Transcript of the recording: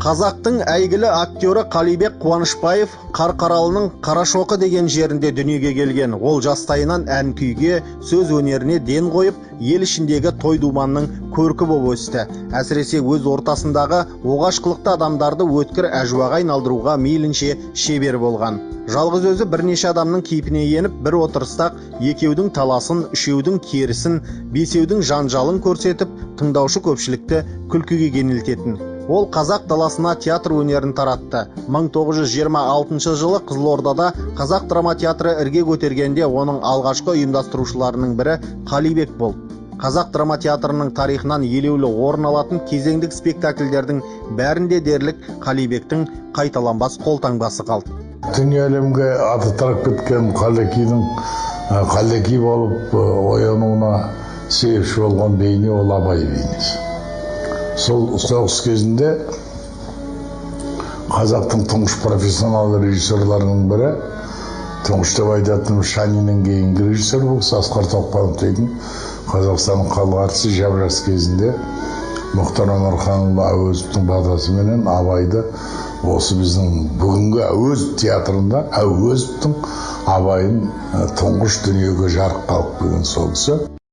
Қазақтың әйгілі актері Қалибек Қуанышбаев Қарқаралының Қарашоқы деген жерінде дүниеге келген. Ол жастайынан ән күйге, сөз өнеріне ден қойып, ел ішіндегі той думанның көркі болып өсті. Әсіресе өз ортасындағы оғаш қылықты адамдарды өткір әжуаға айналдыруға мейлінше шебер болған. Жалғыз өзі бірнеше адамның кейпіне еніп, бір отырыстақ екеудің таласын, үшеудің керісін, бесеудің жанжалын көрсетіп, тыңдаушы көпшілікті күлкіге кенелтетін. Ол қазақ даласына театр өнерін таратты. 1926 жылы Қызылордада қазақ драма театры ірге көтергенде оның алғашқы ұйымдастырушыларының бірі Қалибек болды. Қазақ драма театрының тарихынан елеулі орын алатын кезеңдік спектакльдердің бәрінде дерлік Қалибектің қайталанбас қолтаңбасы қалды. Дүние әлемге аты тарап кеткен Қалеки болып оянуына себепші болған бейне ол Абай бейнесі. Сол соғыс кезінде қазақтың тұңғыш профессионал режиссерларының бірі, тұңғыш деп айтатын Шаниннен кейінгі режиссер бұл Асқар Тоқпанов дейтін Қазақстанның халық әртісі жас кезінде Мұхтар Омарханұлы Әуезовтің батасыменен Абайды осы біздің бүгінгі Әуезов театрында Әуезовтың Абайын тұңғыш дүниеге жарық қалып келген сол кісі.